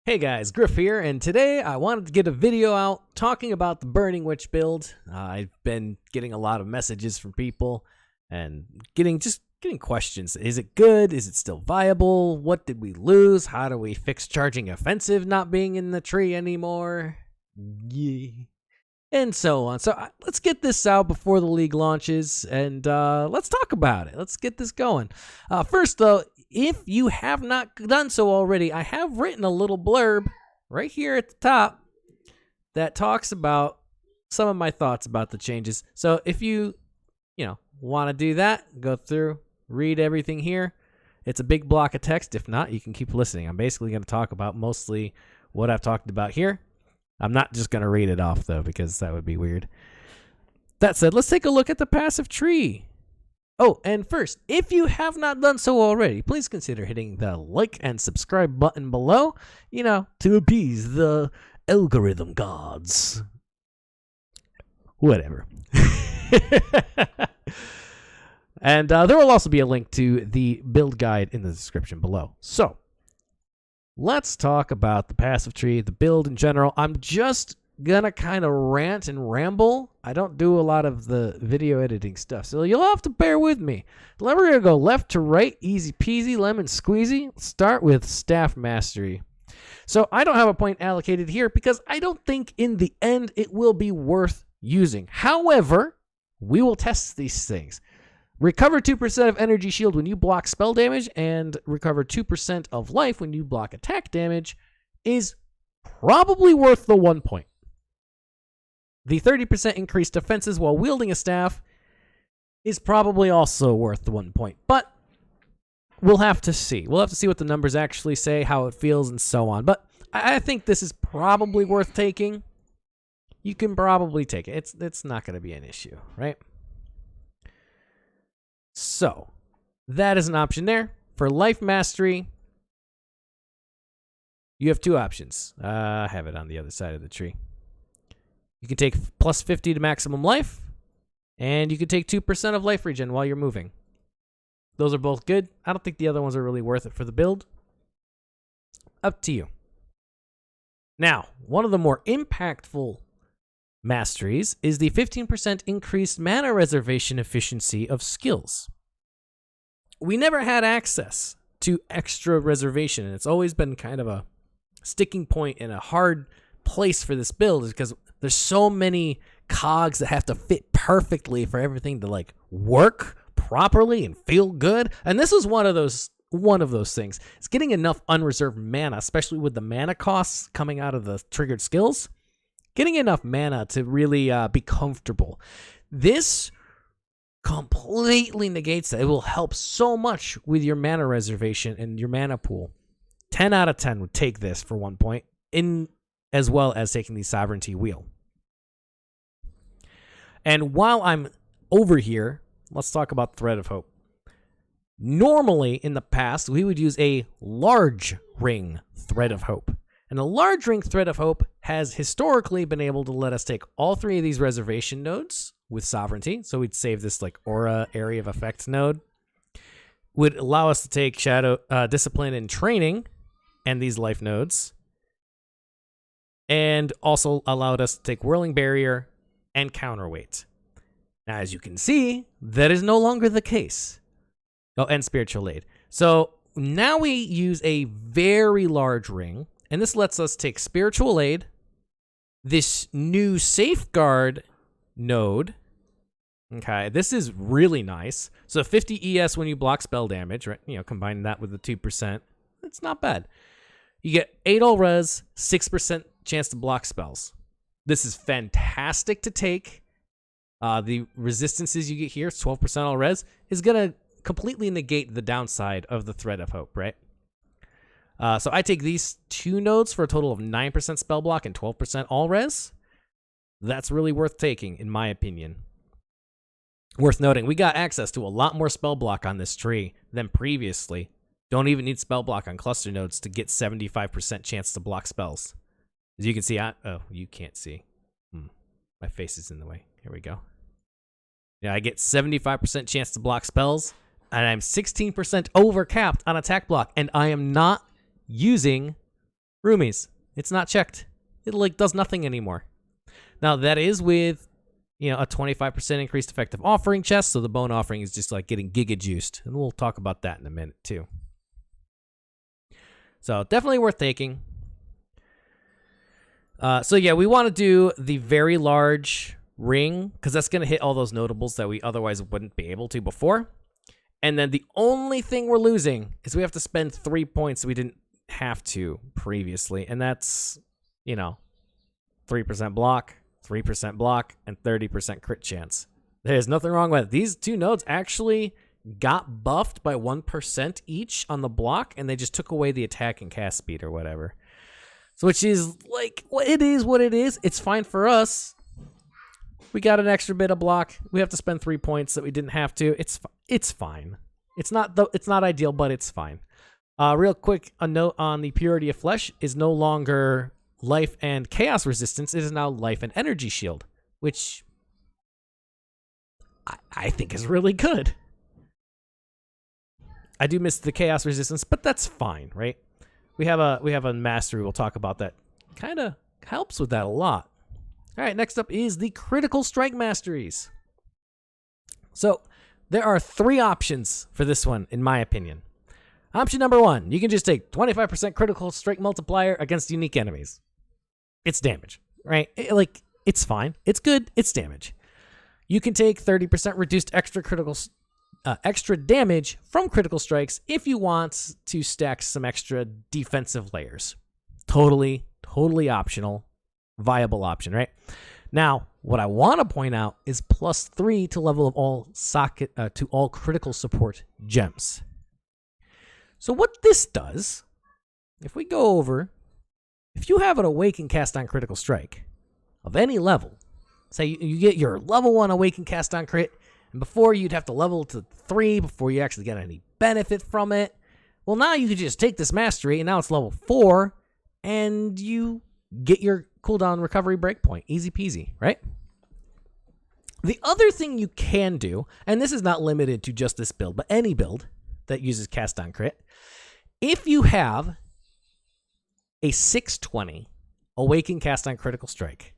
Hey guys, Gryph here, and today I wanted to get a video out talking about the Burning Witch build. I've been getting a lot of messages from people and getting questions. Is it good? Is it still viable? What did we lose? How do we fix charging offensive not being in the tree anymore? Yeah. And so on. So let's get this out before the league launches, and let's talk about it. Let's get this going. First, though, if you have not done so already, I have written a little blurb right here at the top that talks about some of my thoughts about the changes. So if you want to do that, go through, read everything here. It's a big block of text. If not, you can keep listening. I'm basically going to talk about mostly what I've talked about here. I'm not just going to read it off, though, because that would be weird. That said, let's take a look at the passive tree. Oh, and first, if you have not done so already, please consider hitting the like and subscribe button below, to appease the algorithm gods. Whatever. And there will also be a link to the build guide in the description below. So, let's talk about the passive tree, the build in general. I'm just gonna kind of rant and ramble. I don't do a lot of the video editing stuff, so you'll have to bear with me. We're gonna go left to right, easy peasy, lemon squeezy. Let's start with staff mastery. So I don't have a point allocated here because I don't think in the end it will be worth using. However, we will test these things. Recover 2% of energy shield when you block spell damage, and recover 2% of life when you block attack damage is probably worth the 1 point. The 30% increased defenses while wielding a staff is probably also worth the 1 point, but we'll have to see. We'll have to see what the numbers actually say, how it feels, and so on. But I think this is probably worth taking. You can probably take it. It's not going to be an issue, right? So, that is an option there. For life mastery, you have two options. I have it on the other side of the tree. You can take plus 50 to maximum life, and you can take 2% of life regen while you're moving. Those are both good. I don't think the other ones are really worth it for the build. Up to you. Now, one of the more impactful masteries is the 15% increased mana reservation efficiency of skills. We never had access to extra reservation, and it's always been kind of a sticking point and a hard place for this build, is because there's so many cogs that have to fit perfectly for everything to work properly and feel good. And this is one of those things. It's getting enough unreserved mana, especially with the mana costs coming out of the triggered skills. Getting enough mana to really be comfortable. This completely negates that. It will help so much with your mana reservation and your mana pool. 10 out of 10 would take this for 1 point, as well as taking the sovereignty wheel. And while I'm over here, let's talk about Thread of Hope. Normally, in the past, we would use a large ring Thread of Hope. And a large ring Thread of Hope has historically been able to let us take all three of these reservation nodes with sovereignty. So we'd save this aura area of effect node. Would allow us to take shadow discipline and training and these life nodes. And also allowed us to take whirling barrier and counterweight. Now, as you can see, that is no longer the case. Oh, and spiritual aid. So now we use a very large ring. And this lets us take spiritual aid, this new safeguard node. Okay, this is really nice. So 50 ES when you block spell damage, right? Combining that with the 2%, it's not bad. You get 8 all res, 6% chance to block spells. This is fantastic to take. The resistances you get here, 12% all res, is going to completely negate the downside of the Thread of Hope, right? So I take these two nodes for a total of 9% spell block and 12% all res. That's really worth taking, in my opinion. Worth noting, we got access to a lot more spell block on this tree than previously. Don't even need spell block on cluster nodes to get 75% chance to block spells. As you can see, oh, you can't see. My face is in the way. Here we go. I get 75% chance to block spells, and I'm 16% over capped on attack block, and I am not using Roomies. It's not checked. It like does nothing anymore. Now that is with, you know, a 25% increased effective offering chest, so the bone offering is just like getting giga juiced, and we'll talk about that in a minute too. So definitely worth taking. So yeah, we want to do the very large ring because that's going to hit all those notables that we otherwise wouldn't be able to before. And then the only thing we're losing is we have to spend 3 points we didn't have to previously, and that's, you know, 3% block, 3% block, and 30% crit chance. There's nothing wrong with it. These two nodes actually got buffed by 1% each on the block, and they just took away the attack and cast speed or whatever. So which is like, what it is. It's fine for us. We got an extra bit of block. We have to spend 3 points that we didn't have to. It's fine. It's not ideal, but it's fine. Real quick, a note on the Purity of Flesh is no longer life and chaos resistance. It is now life and energy shield, which I think is really good. I do miss the chaos resistance, but that's fine, right? We have a mastery we'll talk about that kind of helps with that a lot. All right, next up is the critical strike masteries. So there are 3 options for this one, in my opinion. Option number 1, you can just take 25% critical strike multiplier against unique enemies. It's damage, right? It's fine. It's good. It's damage. You can take 30% reduced extra damage from critical strikes if you want to stack some extra defensive layers. Totally optional, viable option, right? Now, what I want to point out is +3 to level of all to all critical support gems. So what this does, if we go over, if you have an Awaken cast on critical strike of any level, say you get your level 1 Awaken cast on crit, and before you'd have to level to 3 before you actually get any benefit from it. Well, now you could just take this mastery, and now it's level 4, and you get your cooldown recovery breakpoint. Easy peasy, right? The other thing you can do, and this is not limited to just this build, but any build that uses cast on crit, if you have a 620 Awaken cast on critical strike,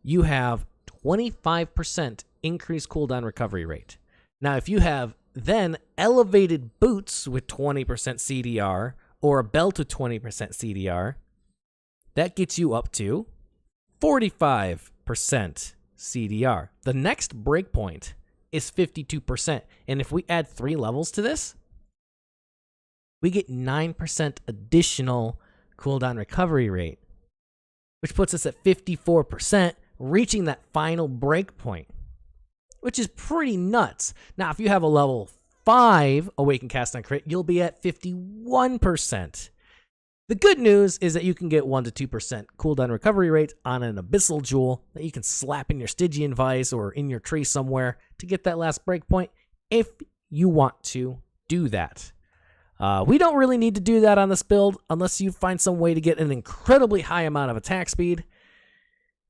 you have 25% increased cooldown recovery rate. Now, if you have then elevated boots with 20% CDR or a belt with 20% CDR, that gets you up to 45% CDR. The next breakpoint is 52%. And if we add 3 levels to this, we get 9% additional cooldown recovery rate, which puts us at 54%, reaching that final breakpoint, which is pretty nuts. Now, if you have a level 5 Awaken cast on crit, you'll be at 51%. The good news is that you can get 1 to 2% cooldown recovery rate on an Abyssal Jewel that you can slap in your Stygian Vice or in your tree somewhere to get that last breakpoint if you want to do that. We don't really need to do that on this build unless you find some way to get an incredibly high amount of attack speed.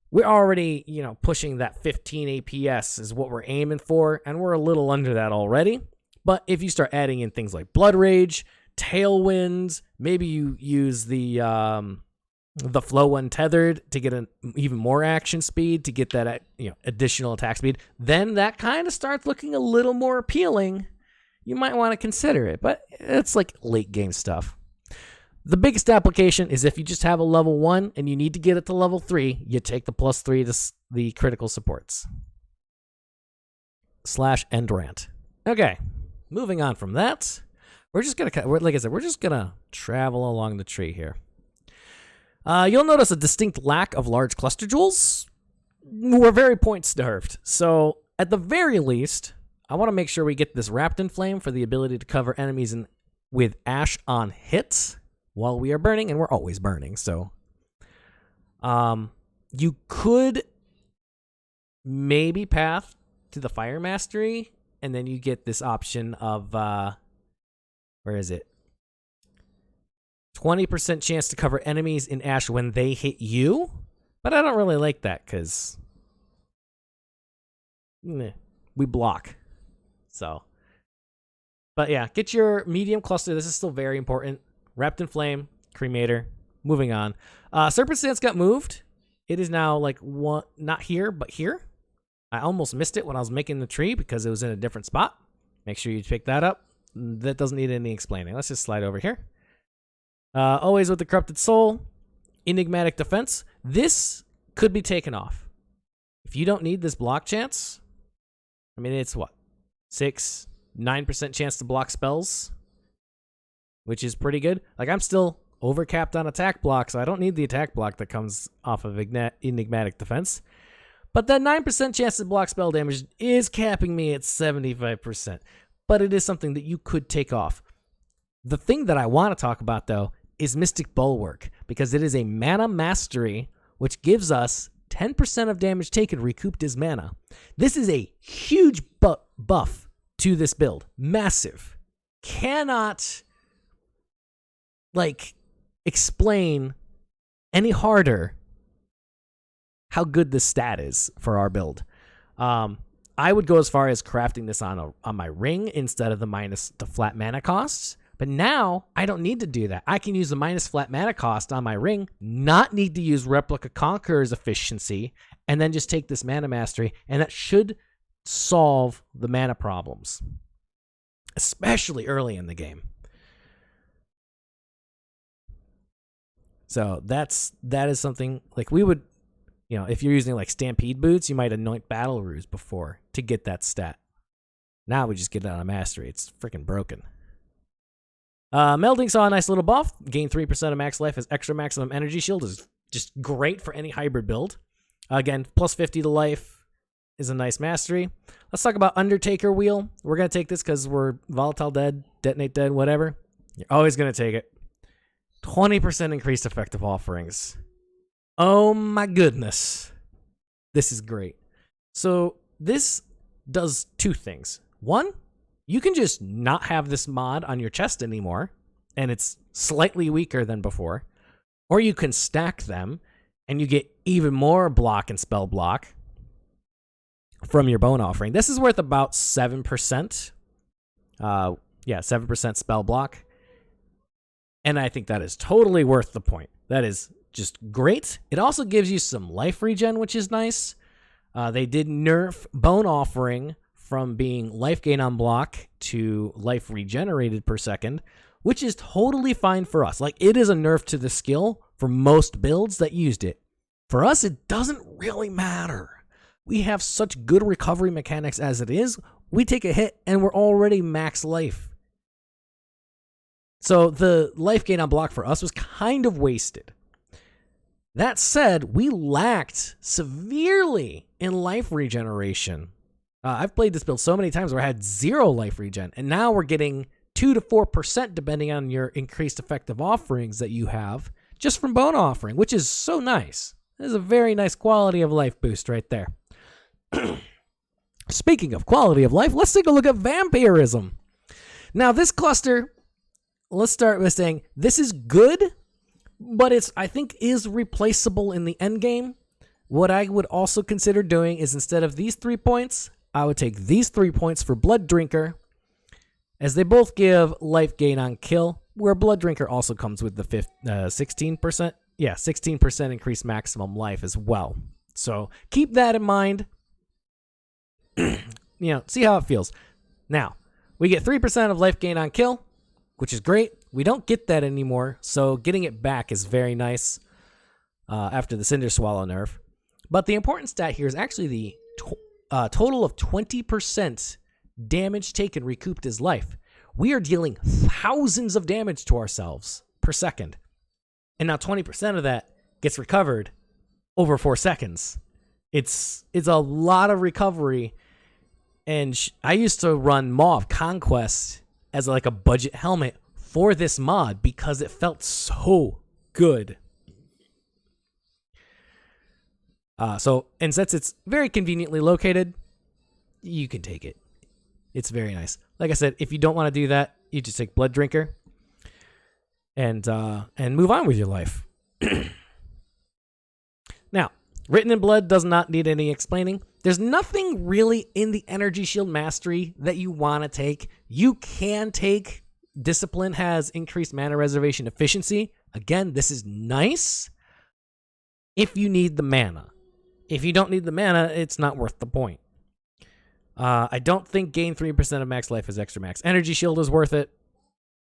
We're already, pushing that 15 APS is what we're aiming for, and we're a little under that already. But if you start adding in things like Blood Rage, Tailwinds, maybe you use the Flow Untethered to get an even more action speed, to get that additional attack speed, then that kind of starts looking a little more appealing. You might want to consider it, but it's like late game stuff. The biggest application is if you just have a level 1 and you need to get it to level 3, you take the +3 to the critical supports. /end rant. Okay, moving on from that, we're just gonna travel along the tree here. You'll notice a distinct lack of large cluster jewels. We're very point starved, so at the very least, I want to make sure we get this Wrapped in Flame for the ability to cover enemies with ash on hits while we are burning, and we're always burning, so you could maybe path to the Fire Mastery, and then you get this option of, where is it? 20% chance to cover enemies in ash when they hit you, but I don't really like that, because we block, so. But yeah, get your medium cluster. This is still very important. Wrapped in Flame, Cremator. Moving on. Serpent Stance got moved. It is now like one, not here, but here. I almost missed it when I was making the tree because it was in a different spot. Make sure you pick that up. That doesn't need any explaining. Let's just slide over here. Always with the Corrupted Soul. Enigmatic Defense. This could be taken off. If you don't need this block chance, I mean, it's what? 9% chance to block spells, which is pretty good. Like, I'm still overcapped on attack block, so I don't need the attack block that comes off of Enigmatic Defense. But that 9% chance to block spell damage is capping me at 75%. But it is something that you could take off. The thing that I want to talk about, though, is Mystic Bulwark, because it is a mana mastery, which gives us 10% of damage taken recouped as mana. This is a huge buff to this build. Massive. Cannot, explain any harder how good this stat is for our build. I would go as far as crafting this on my ring instead of the flat mana costs. But now I don't need to do that. I can use the minus flat mana cost on my ring, not need to use Replica Conqueror's efficiency, and then just take this mana mastery, and that should solve the mana problems, especially early in the game. So that is something like we would, if you're using like Stampede boots, you might anoint Battle Ruse before to get that stat. Now we just get it on a mastery. It's freaking broken. Melding saw a nice little buff. Gain 3% of max life as extra maximum energy shield is just great for any hybrid build. Again, plus 50 to life is a nice mastery. Let's talk about Undertaker Wheel. We're going to take this because we're volatile dead, detonate dead, whatever. You're always going to take it. 20% increased effective offerings. Oh my goodness. This is great. So this does two things. One, you can just not have this mod on your chest anymore, and it's slightly weaker than before. Or you can stack them, and you get even more block and spell block from your bone offering. This is worth about 7%. 7% spell block. And I think that is totally worth the point. That is just great. It also gives you some life regen, which is nice. They did nerf bone offering from being life gain on block to life regenerated per second, which is totally fine for us. Like, it is a nerf to the skill for most builds that used it. For us, it doesn't really matter. We have such good recovery mechanics as it is. We take a hit and we're already max life. So the life gain on block for us was kind of wasted. That said, we lacked severely in life regeneration. I've played this build so many times where I had 0 life regen, and now we're getting 2 to 4% depending on your increased effective offerings that you have just from bone offering, which is so nice. This is a very nice quality of life boost right there. Speaking of quality of life, let's take a look at vampirism. Now, this cluster, let's start with saying this is good, but I think is replaceable in the end game. What I would also consider doing is instead of these 3 points, I would take these 3 points for Blood Drinker, as they both give life gain on kill, where Blood Drinker also comes with the 16%. Yeah, 16% increased maximum life as well. So keep that in mind. See how it feels. Now, we get 3% of life gain on kill, which is great. We don't get that anymore, so getting it back is very nice after the Cinder Swallow nerf. But the important stat here is actually the total of 20% damage taken recouped as life. We are dealing thousands of damage to ourselves per second. And now 20% of that gets recovered over 4 seconds. It's a lot of recovery. And I used to run Mauve Conquest as like a budget helmet for this mod because it felt so good. And since it's very conveniently located, you can take it. It's very nice. Like I said, if you don't want to do that, you just take Blood Drinker and move on with your life. Now, Written in Blood does not need any explaining. There's nothing really in the Energy Shield Mastery that you want to take. You can take Discipline has increased mana reservation efficiency. Again, this is nice if you need the mana. If you don't need the mana, it's not worth the point. I don't think gain 3% of max life is extra max. Energy shield is worth it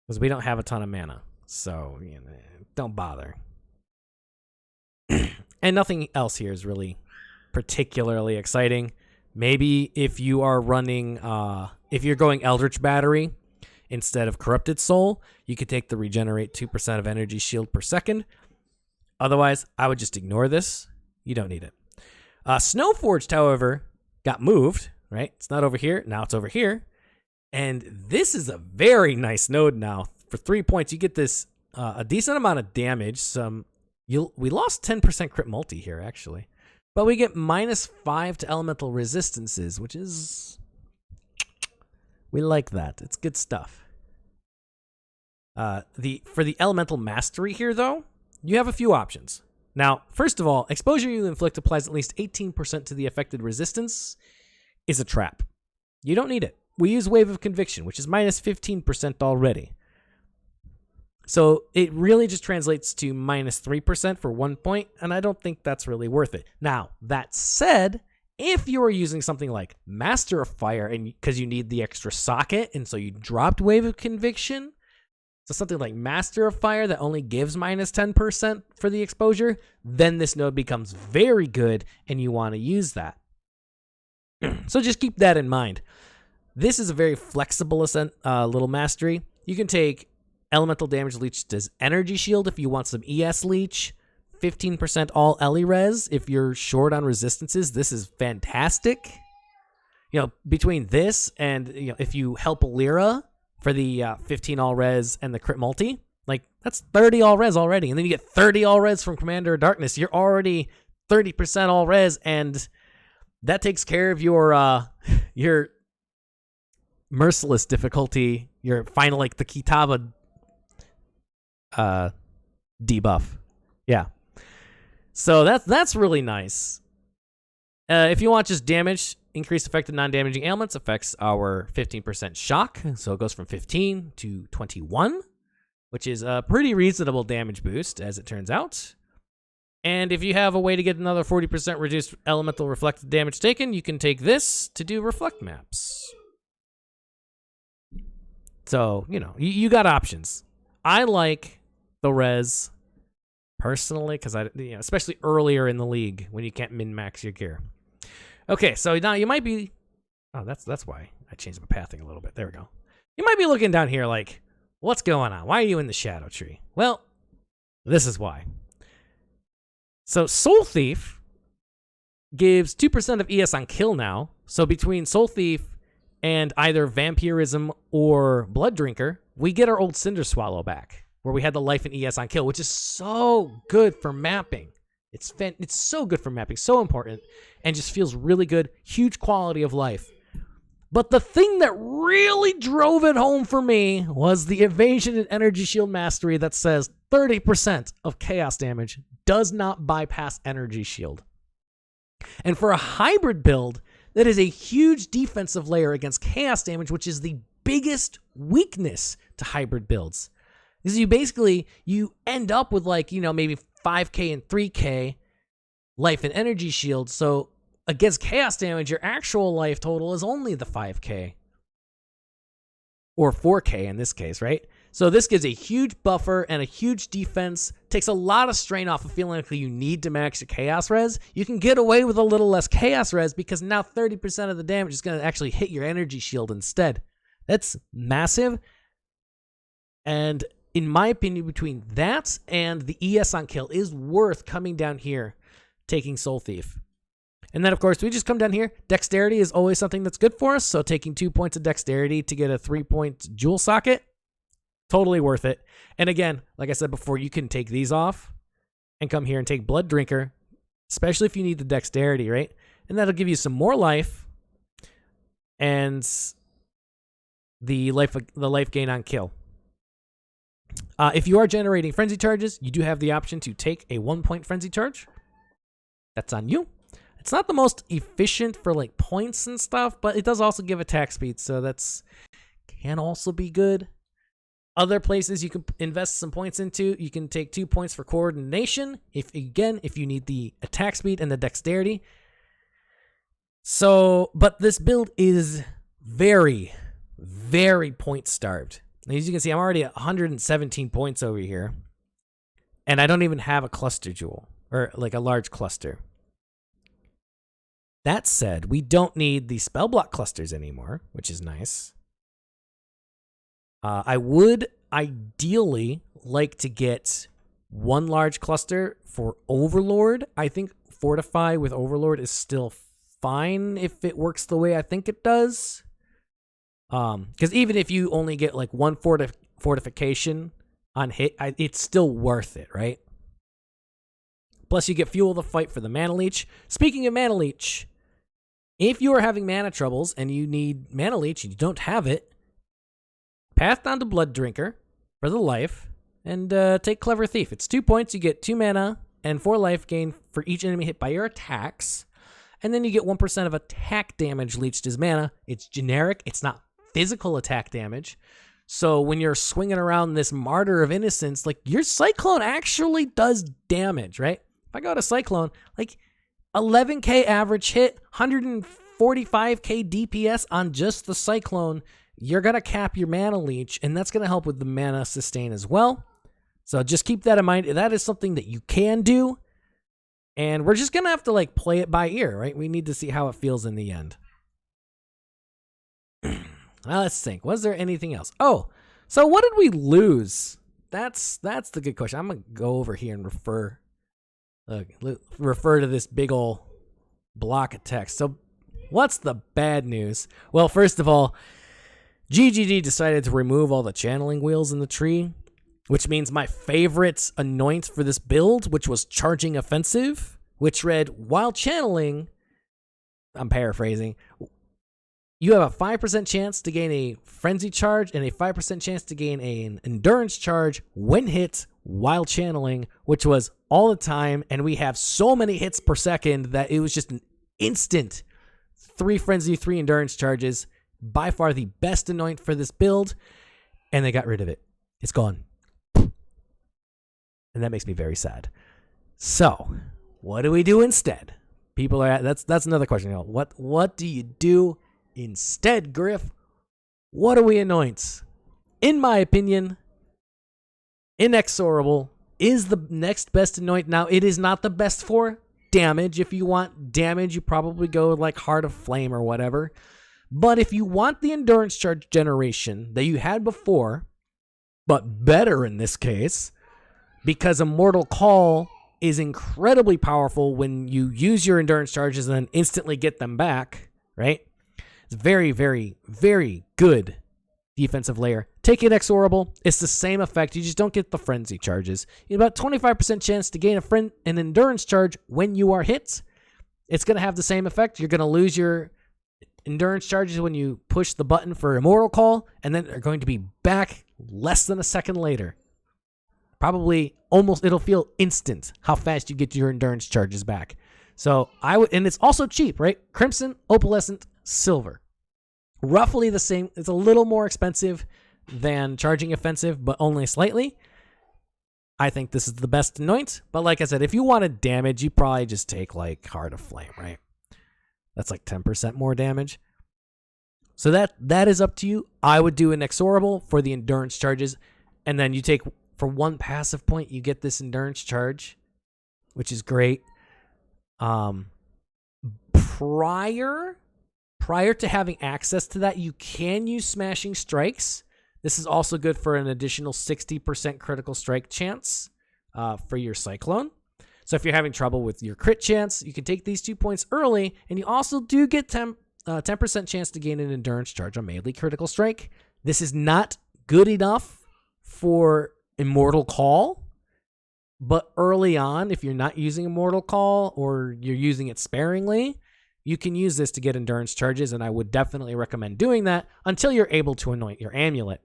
because we don't have a ton of mana. So, don't bother. And nothing else here is really particularly exciting. Maybe if you are running, if you're going Eldritch Battery instead of Corrupted Soul, you could take the regenerate 2% of energy shield per second. Otherwise, I would just ignore this. You don't need it. Snowforged, however, got moved, right? It's not over here. Now it's over here. And this is a very nice node now. For 3 points, you get this a decent amount of damage. We lost 10% crit multi here, actually. But we get -5 to elemental resistances, which is... we like that. It's good stuff. For the elemental mastery here, though, you have a few options. Now, first of all, exposure you inflict applies at least 18% to the affected resistance is a trap. You don't need it. We use Wave of Conviction, which is -15% already. So it really just translates to -3% for 1 point, and I don't think that's really worth it. Now, that said, if you are using something like Master of Fire, and because you need the extra socket, and so you dropped Wave of Conviction, so something like Master of Fire that only gives -10% for the exposure, then this node becomes very good, and you want to use that. So just keep that in mind. This is a very flexible little mastery. You can take Elemental Damage Leech as Energy Shield if you want some ES Leech. 15% all Ellie Res if you're short on resistances. This is fantastic. Between this and if you help Lyra for the 15 all res and the crit multi, like that's 30 all res already. And then you get 30 all res from Commander of Darkness. You're already 30% all res, and that takes care of your merciless difficulty. Your final, like the Kitava debuff. Yeah. So that's really nice. If you want just damage, increased affected non-damaging ailments affects our 15% shock. So it goes from 15 to 21, which is a pretty reasonable damage boost, as it turns out. And if you have a way to get another 40% reduced elemental reflected damage taken, you can take this to do reflect maps. So, you got options. I like the res personally because especially earlier in the league when you can't min-max your gear. Okay, so now you might be... oh, that's why I changed my pathing a little bit. There we go. You might be looking down here like, what's going on? Why are you in the Shadow Tree? Well, this is why. So Soul Thief gives 2% of ES on kill now. So between Soul Thief and either Vampirism or Blood Drinker, we get our old Cinder Swallow back, where we had the life and ES on kill, which is so good for mapping. It's so good for mapping, so important, and just feels really good. Huge quality of life. But the thing that really drove it home for me was the Evasion and Energy Shield Mastery that says 30% of chaos damage does not bypass Energy Shield. And for a hybrid build, that is a huge defensive layer against chaos damage, which is the biggest weakness to hybrid builds. Because you end up with maybe 5k and 3k life and energy shield. So against chaos damage, your actual life total is only the 5k. Or 4k in this case, right? So this gives a huge buffer and a huge defense. Takes a lot of strain off of feeling like you need to max your chaos res. You can get away with a little less chaos res because now 30% of the damage is going to actually hit your energy shield instead. That's massive. And in my opinion, between that and the ES on kill is worth coming down here, taking Soul Thief. And then, of course, we just come down here. Dexterity is always something that's good for us. So taking 2 points of dexterity to get a 3-point jewel socket, totally worth it. And again, like I said before, you can take these off and come here and take Blood Drinker, especially if you need the dexterity, right? And that'll give you some more life and the life gain on kill. If you are generating frenzy charges, you do have the option to take a 1-point frenzy charge. That's on you. It's not the most efficient for points and stuff, but it does also give attack speed, so that's can also be good. Other places you can invest some points into, you can take 2 points for coordination, if you need the attack speed and the dexterity. So, but this build is very, very point starved. As you can see, I'm already at 117 points over here. And I don't even have a cluster jewel, or like a large cluster. That said, we don't need the spell block clusters anymore, which is nice. I would ideally like to get 1 large cluster for Overlord. I think Fortify with Overlord is still fine if it works the way I think it does. Because even if you only get like 1 fortification on hit, it's still worth it, right? Plus, you get fuel to fight for the mana leech. Speaking of mana leech, if you are having mana troubles and you need mana leech and you don't have it, path down to Blood Drinker for the life and take Clever Thief. It's 2 points. You get 2 mana and 4 life gain for each enemy hit by your attacks. And then you get 1% of attack damage leached as mana. It's generic. It's not physical attack damage. So when you're swinging around this Martyr of Innocence, like your Cyclone actually does damage, right? If I go to Cyclone, like 11k average hit, 145k DPS on just the Cyclone, you're going to cap your mana leech, and that's going to help with the mana sustain as well. So just keep that in mind. That is something that you can do, and we're just going to have to like play it by ear, right? We need to see how it feels in the end. Now let's think. Was there anything else? Oh, so what did we lose? That's the good question. I'm going to go over here and refer to this big ol' block of text. So what's the bad news? Well, first of all, GGG decided to remove all the channeling wheels in the tree, which means my favorite anoint for this build, which was Charging Offensive, which read, while channeling, I'm paraphrasing, you have a 5% chance to gain a Frenzy Charge and a 5% chance to gain an Endurance Charge when hit while channeling, which was all the time, and we have so many hits per second that it was just an instant 3 Frenzy, 3 Endurance Charges. By far the best anoint for this build, and they got rid of it. It's gone. And that makes me very sad. So, what do we do instead? People are that's another question. What do you do instead, Gryph? What do we anoint? In my opinion, Inexorable is the next best anoint. Now, it is not the best for damage. If you want damage, you probably go with like Heart of Flame or whatever. But if you want the Endurance Charge generation that you had before, but better in this case, because Immortal Call is incredibly powerful when you use your Endurance Charges and then instantly get them back, right? It's very, very, very good defensive layer. Take Inexorable. It's the same effect. You just don't get the Frenzy Charges. You have about 25% chance to gain an Endurance Charge when you are hit. It's going to have the same effect. You're going to lose your Endurance Charges when you push the button for Immortal Call, and then they're going to be back less than a second later. Probably almost, it'll feel instant how fast you get your Endurance Charges back. So I would, and it's also cheap, right? Crimson, Opalescent, Silver. Roughly the same. It's a little more expensive than Charging Offensive, but only slightly. I think this is the best anoint, but like I said, if you wanted damage, you probably just take like Heart of Flame, right? That's like 10% more damage. So that is up to you. I would do Inexorable for the Endurance Charges, and then you take, for 1 passive point, you get this Endurance Charge, which is great. Prior to having access to that, you can use Smashing Strikes. This is also good for an additional 60% critical strike chance for your Cyclone. So if you're having trouble with your crit chance, you can take these 2 points early, and you also do get 10% chance to gain an Endurance Charge on melee critical strike. This is not good enough for Immortal Call, but early on, if you're not using Immortal Call or you're using it sparingly, you can use this to get Endurance Charges, and I would definitely recommend doing that until you're able to anoint your amulet.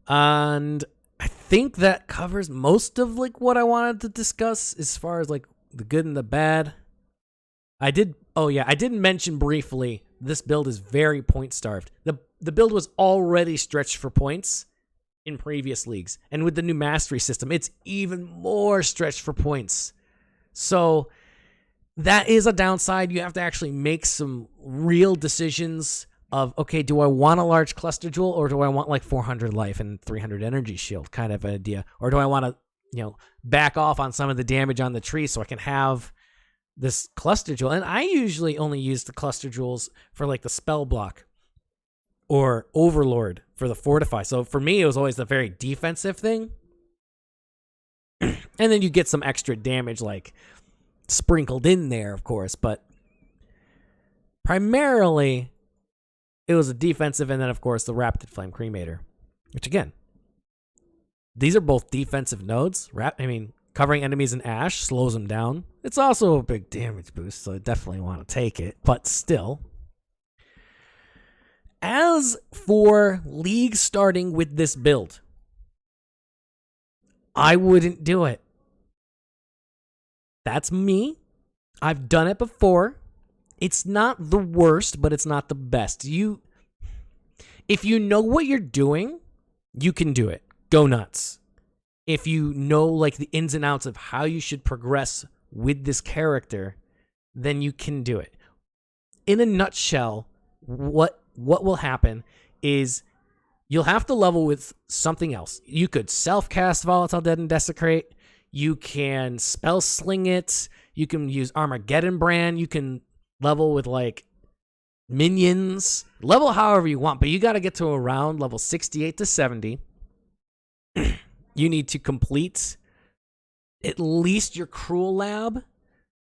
And I think that covers most of like what I wanted to discuss as far as like the good and the bad. I did Oh yeah, I didn't mention briefly, this build is very point starved. The build was already stretched for points in previous leagues. And with the new mastery system, it's even more stretched for points. So that is a downside. You have to actually make some real decisions of, okay, do I want a large cluster jewel, or do I want like 400 life and 300 energy shield kind of idea? Or do I want to, back off on some of the damage on the tree so I can have this cluster jewel? And I usually only use the cluster jewels for like the spell block or overlord for the fortify. So for me, it was always the very defensive thing. And then you get some extra damage like sprinkled in there, of course, but primarily it was a defensive, and then of course the Rapid Flame Cremator, which again, these are both defensive nodes. Covering enemies in ash slows them down. It's also a big damage boost, so I definitely want to take it, but still. As for league starting with this build, I wouldn't do it. That's me. I've done it before. It's not the worst, but it's not the best. If you know what you're doing, you can do it. Go nuts. If you know like the ins and outs of how you should progress with this character, then you can do it. In a nutshell, what will happen is you'll have to level with something else. You could self-cast Volatile Dead and Desecrate. You can spell sling it. You can use Armageddon Brand. You can level with like minions. Level however you want, but you got to get to around level 68 to 70. You need to complete at least your Cruel Lab,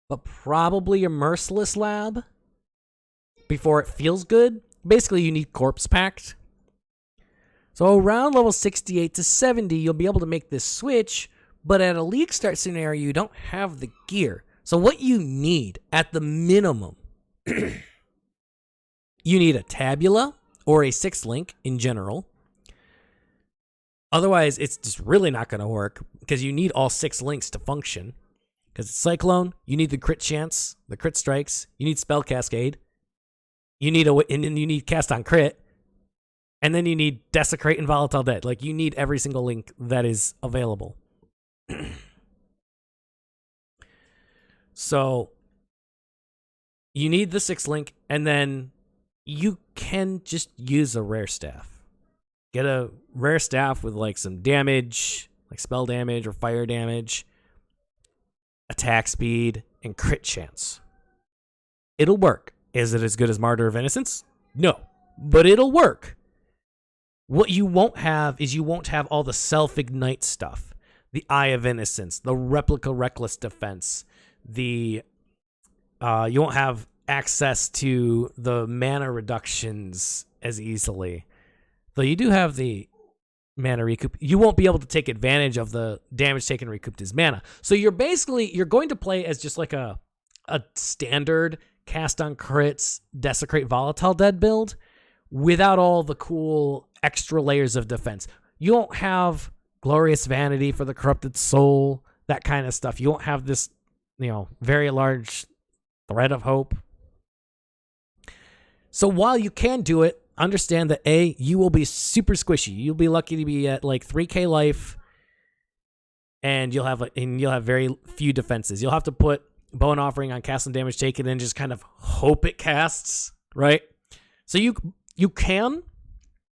but probably your Merciless Lab before it feels good. Basically, you need Corpse Pact. So around level 68 to 70, you'll be able to make this switch, but at a league start scenario, you don't have the gear. So what you need at the minimum, you need a Tabula or a 6-link in general. Otherwise, it's just really not going to work because you need all 6 links to function. Because it's Cyclone, you need the crit chance, the crit strikes, you need Spell Cascade, and then you need Cast on Crit, and then you need Desecrate and Volatile Dead. Like, you need every single link that is available. So, you need the 6-link, and then you can just use a rare staff. Get a rare staff with like some damage, like spell damage or fire damage, attack speed, and crit chance. It'll work. Is it as good as Martyr of Innocence? No, but it'll work. What you won't have is you won't have all the self-ignite stuff. The Eye of Innocence, the Replica Reckless Defense, you won't have access to the mana reductions as easily. Though you do have the mana recoup, you won't be able to take advantage of the damage taken recouped as mana. So you're going to play as just like a standard cast on crits, desecrate Volatile Dead build without all the cool extra layers of defense. You won't have Glorious Vanity for the Corrupted Soul, that kind of stuff. You won't have this, very large Thread of Hope. So while you can do it, understand that you will be super squishy. You'll be lucky to be at like 3k life, and you'll have very few defenses. You'll have to put Bone Offering on cast and damage taken and just kind of hope it casts, right? So you can.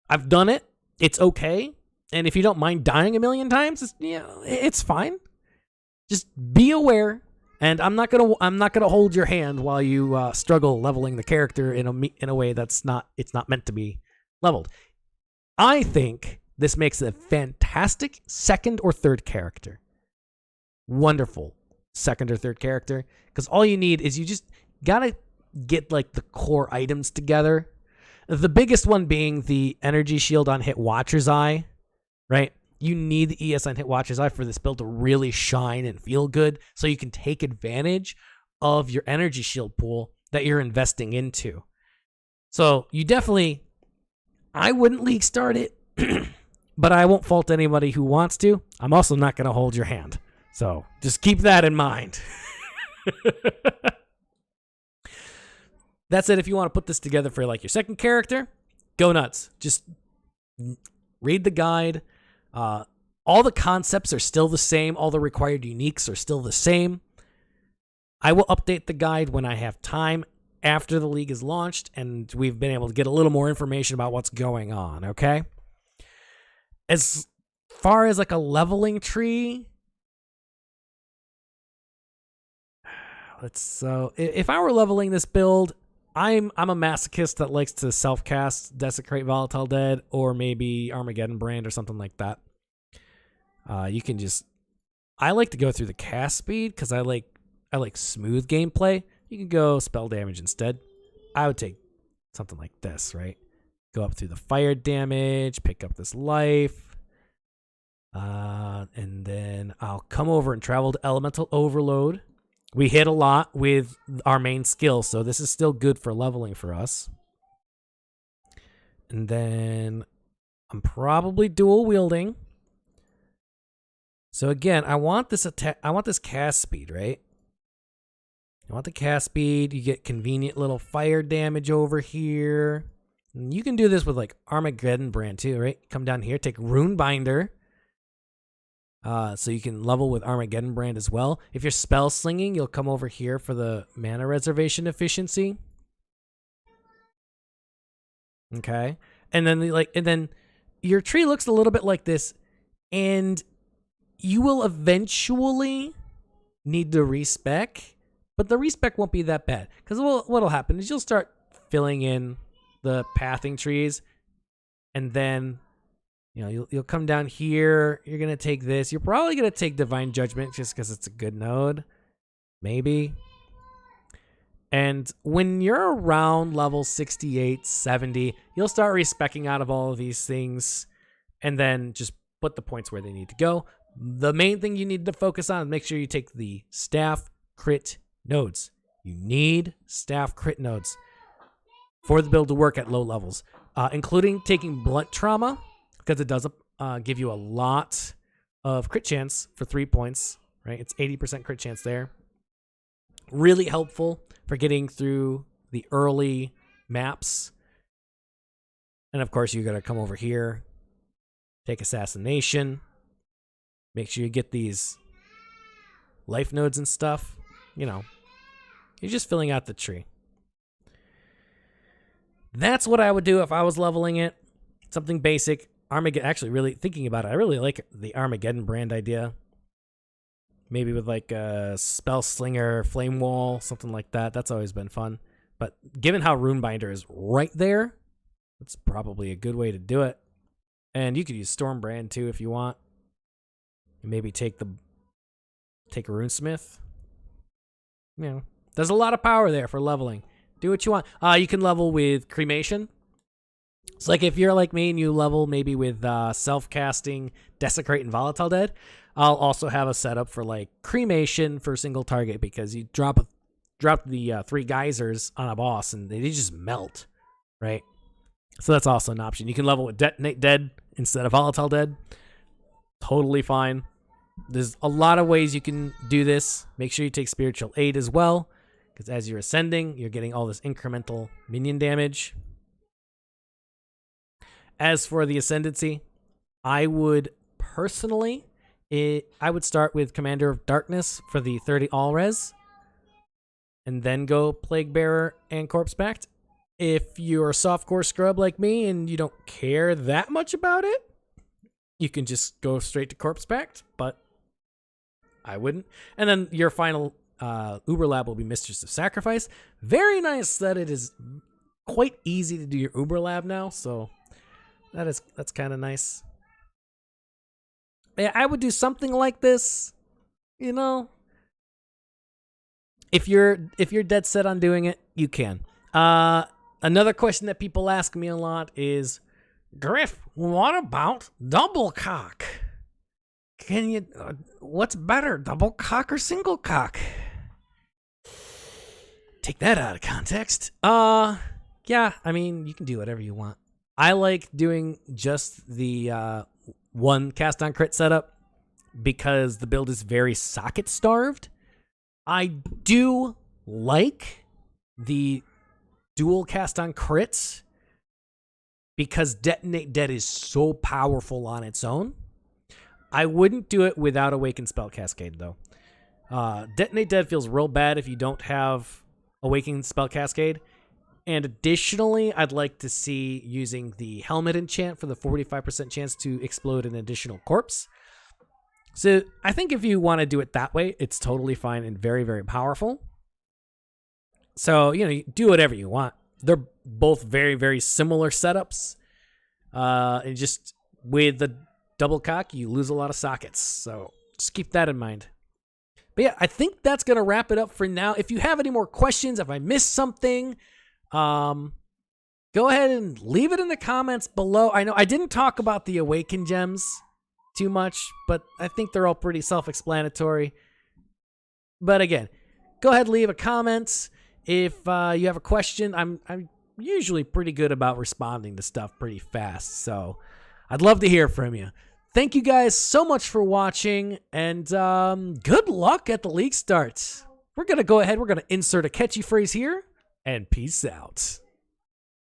I've done it. It's okay. And if you don't mind dying a million times, it's fine. Just be aware. And I'm not gonna hold your hand while you struggle leveling the character in a way it's not meant to be leveled. I think this makes it a fantastic second or third character. Wonderful second or third character, because all you need is you just gotta get like the core items together. The biggest one being the energy shield on hit Watcher's Eye, right? You need the ES on hit Watcher's Eye for this build to really shine and feel good, so you can take advantage of your energy shield pool that you're investing into. So I wouldn't league start it, but I won't fault anybody who wants to. I'm also not going to hold your hand. So just keep that in mind. That's it. If you want to put this together for like your second character, go nuts. Just read the guide. All the concepts are still the same. All the required uniques are still the same. I will update the guide when I have time after the league is launched and we've been able to get a little more information about what's going on, okay? As far as like a leveling tree, if I were leveling this build, I'm a masochist that likes to self-cast Desecrate Volatile Dead or maybe Armageddon Brand or something like that. I like to go through the cast speed because I like smooth gameplay. You can go spell damage instead. I would take something like this, right? Go up through the fire damage, pick up this life. And then I'll come over and travel to Elemental Overload. We hit a lot with our main skill, so this is still good for leveling for us. And then I'm probably dual wielding. So again, I want this cast speed, right? I want the cast speed. You get convenient little fire damage over here. And you can do this with like Armageddon Brand too, right? Come down here, take Rune Binder. So you can level with Armageddon Brand as well. If you're spell slinging, you'll come over here for the mana reservation efficiency. Okay. And then your tree looks a little bit like this, and you will eventually need to respec, but the respec won't be that bad. Because what'll happen is you'll start filling in the pathing trees, and then you'll come down here. You're gonna take this. You're probably gonna take Divine Judgment just because it's a good node, maybe. And when you're around level 68, 70, you'll start respecking out of all of these things, and then just put the points where they need to go. The main thing you need to focus on is make sure you take the staff crit nodes. You need staff crit nodes for the build to work at low levels, including taking blunt trauma, because it does give you a lot of crit chance for 3 points, right? It's 80% crit chance there. Really helpful for getting through the early maps. And of course, you got to come over here, take Assassination. Make sure you get these life nodes and stuff. You're just filling out the tree. That's what I would do if I was leveling it. Something basic. Actually, really thinking about it, I really like the Armageddon Brand idea. Maybe with like a Spell Slinger, Flame Wall, something like that. That's always been fun. But given how Rune Binder is right there, that's probably a good way to do it. And you could use Storm Brand too if you want. Maybe take a Runesmith. There's a lot of power there for leveling. Do what you want. You can level with Cremation. It's like if you're like me and you level maybe with self-casting, Desecrate, and Volatile Dead, I'll also have a setup for like Cremation for single target because you drop the 3 geysers on a boss and they just melt, right? So that's also an option. You can level with Detonate Dead instead of Volatile Dead. Totally fine. There's a lot of ways you can do this. Make sure you take Spiritual Aid as well, because as you're ascending, you're getting all this incremental minion damage. As for the Ascendancy, I would personally, I would start with Commander of Darkness for the 30 all-res, and then go Plague Bearer and Corpse Pact. If you're a softcore scrub like me and you don't care that much about it, you can just go straight to Corpse Pact, but I wouldn't. And then your final Uber Lab will be Mistress of Sacrifice. Very nice that it is quite easy to do your Uber Lab now, so that's kind of nice. Yeah, I would do something like this, If you're dead set on doing it, you can. Another question that people ask me a lot is, Gryph, what about Double CoC? Can you? What's better, Double CoC or single CoC? Take that out of context. Yeah, I mean, you can do whatever you want. I like doing just the one cast on crit setup because the build is very socket starved. I do like the dual cast on crits because Detonate Dead is so powerful on its own. I wouldn't do it without Awakened Spell Cascade, though. Detonate Dead feels real bad if you don't have Awakened Spell Cascade. And additionally, I'd like to see using the Helmet enchant for the 45% chance to explode an additional corpse. So I think if you want to do it that way, it's totally fine and very, very powerful. So, you do whatever you want. They're both very, very similar setups. And just with the Double CoC, you lose a lot of sockets. So just keep that in mind. But yeah, I think that's going to wrap it up for now. If you have any more questions, if I missed something, go ahead and leave it in the comments below. I know I didn't talk about the Awakened gems too much, but I think they're all pretty self-explanatory. But again, go ahead and leave a comment. If you have a question, I'm usually pretty good about responding to stuff pretty fast. So I'd love to hear from you. Thank you guys so much for watching, and good luck at the league starts. We're going to go ahead, we're going to insert a catchy phrase here, and peace out.